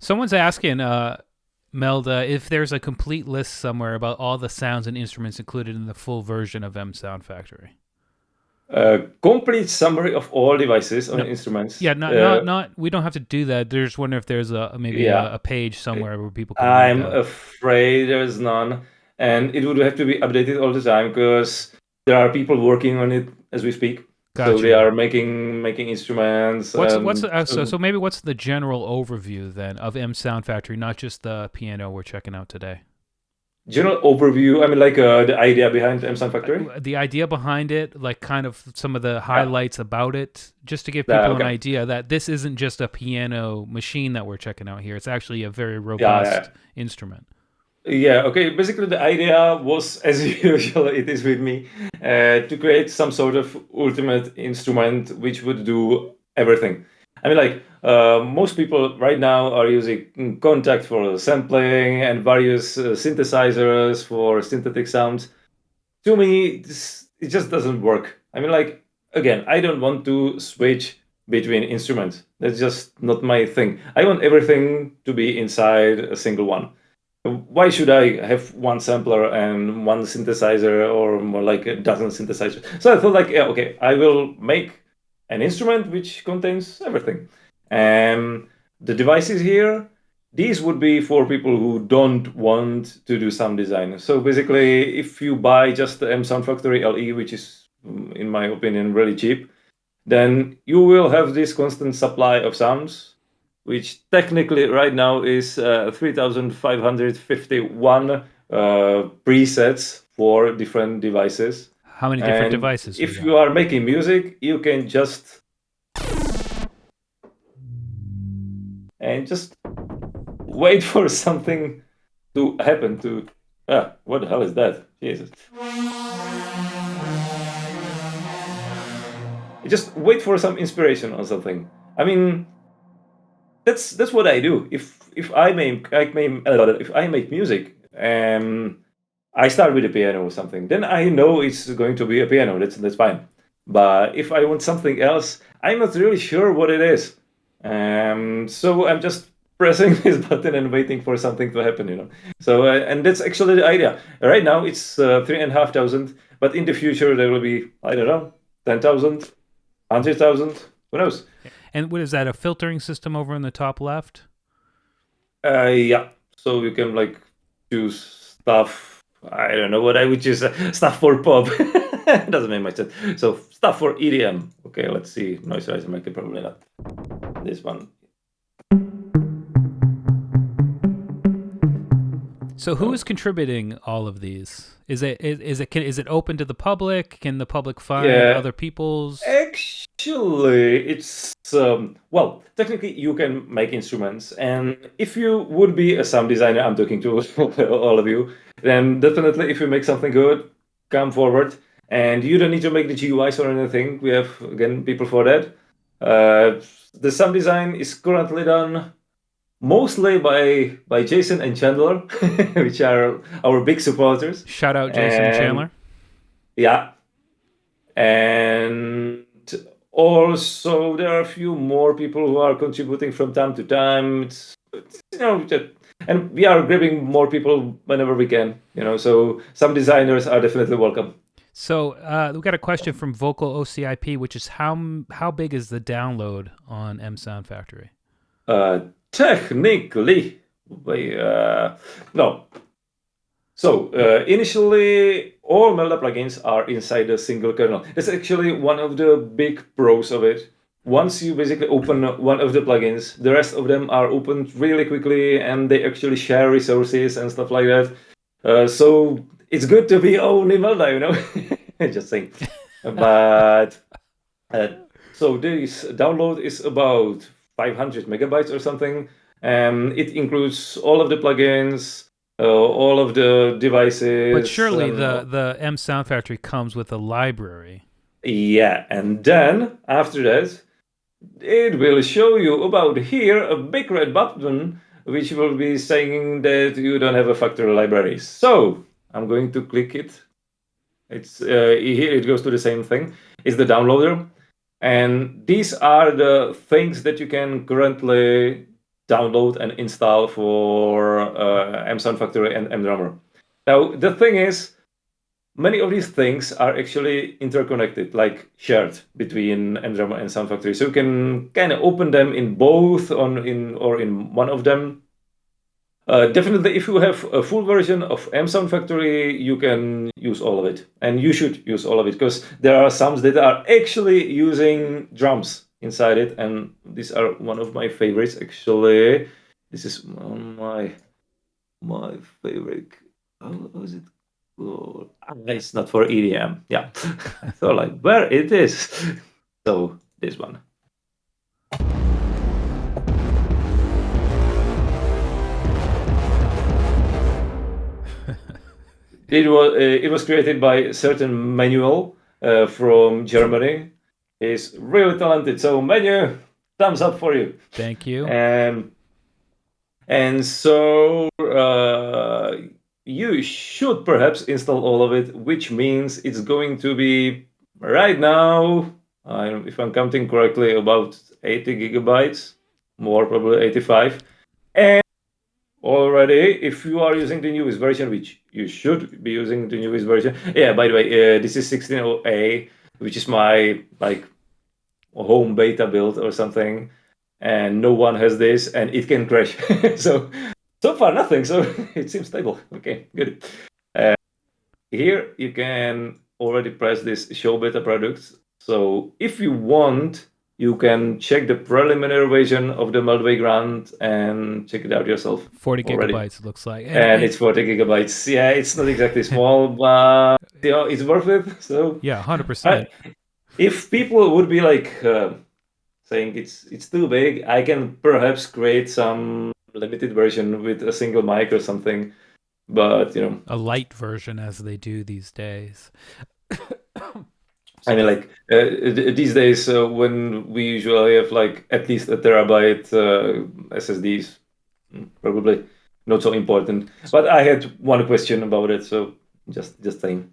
Someone's asking, Melda, if there's a complete list somewhere about all the sounds and instruments included in the full version of MSoundFactory. A complete summary of all devices on instruments. Yeah, not. We don't have to do that. There's wondering if there's a page somewhere where people can read I'm that. afraid there is none, and it would have to be updated all the time because there are people working on it as we speak. Gotcha. So they are making instruments. So maybe what's the general overview then of MSoundFactory, not just the piano we're checking out today? General overview. I mean, like the idea behind MSoundFactory. The idea behind it, like kind of some of the highlights about it, just to give people an idea that this isn't just a piano machine that we're checking out here. It's actually a very robust instrument. Yeah, okay. Basically, the idea was, as usual, it is with me, to create some sort of ultimate instrument which would do everything. I mean, like, most people right now are using Contact for sampling and various synthesizers for synthetic sounds. To me, it just doesn't work. I mean, like, again, I don't want to switch between instruments. That's just not my thing. I want everything to be inside a single one. Why should I have one sampler and one synthesizer or more like a dozen synthesizers? So I thought like, yeah, okay, I will make an instrument which contains everything. And the devices here, these would be for people who don't want to do sound design. So basically, if you buy just the MSoundFactory LE, which is, in my opinion, really cheap, then you will have this constant supply of sounds, which technically right now is 3,551 presets for different devices. How many different devices? If you are making music, you can just wait for something to happen to... what the hell is that? Jesus. Just wait for some inspiration or something. I mean, that's what I do. If I make music, I start with a piano or something, then I know it's going to be a piano. That's fine. But if I want something else, I'm not really sure what it is. So I'm just pressing this button and waiting for something to happen. So and that's actually the idea. Right now it's 3,500, but in the future there will be, I don't know, 10,000, 100,000. Who knows? And what is that? A filtering system over in the top left? Yeah. So you can like choose stuff. I don't know what I would choose. Stuff for pop. Doesn't make much sense. So stuff for EDM. Okay, let's see. Noise riser maker, probably not. This one. So who is contributing all of these? Is it open to the public? Can the public find other people's? Actually, it's well, technically you can make instruments, and if you would be a sound designer, I'm talking to all of you, then definitely if you make something good, come forward. And you don't need to make the GUIs or anything. We have, again, people for that. The sound design is currently done mostly by Jason and Chandler, which are our big supporters. Shout out Jason and Chandler. Yeah. And also there are a few more people who are contributing from time to time. And we are grabbing more people whenever we can. So some designers are definitely welcome. So we got a question from Vocal OCIP, which is how big is the download on MSoundFactory? Technically, no. So initially, all Melda plugins are inside a single kernel. That's actually one of the big pros of it. Once you basically open one of the plugins, the rest of them are opened really quickly, and they actually share resources and stuff like that. So it's good to be only Melda, Just saying. But so this download is about 500 megabytes or something. It includes all of the plugins, all of the devices. But surely the MSoundFactory comes with a library. Yeah, and then after that, it will show you about here a big red button which will be saying that you don't have a factory library. So I'm going to click it. It's here it goes to the same thing. It's the downloader. And these are the things that you can currently download and install for MSoundFactory and MDrummer. Now, the thing is, many of these things are actually interconnected, like shared between MDrummer and SoundFactory. So you can kind of open them in both or in one of them. Definitely, if you have a full version of MSoundFactory, you can use all of it. And you should use all of it, because there are some that are actually using drums inside it. And these are one of my favorites, actually. This is my favorite. How is it called? It's not for EDM. Yeah. So like, where it is. So this one. It was created by a certain Manuel from Germany. He's really talented. So Manuel, thumbs up for you. Thank you. And so you should perhaps install all of it, which means it's going to be right now, if I'm counting correctly, about 80 gigabytes, more probably 85. And already, if you are using the newest version, which you should be using the newest version. Yeah, by the way, this is 16.0a, which is my like home beta build or something, and no one has this, and it can crash. so far nothing. So it seems stable. Okay, good. Here you can already press this show beta products. So if you want, you can check the preliminary version of the Melda grant and check it out yourself. 40 gigabytes, it looks like. And it's 40 gigabytes. Yeah, it's not exactly small, but it's worth it. So yeah, 100%. If people would be like saying it's too big, I can perhaps create some limited version with a single mic or something. But a light version, as they do these days. I mean, like these days, when we usually have like at least a terabyte SSDs, probably not so important. But I had one question about it, so just saying.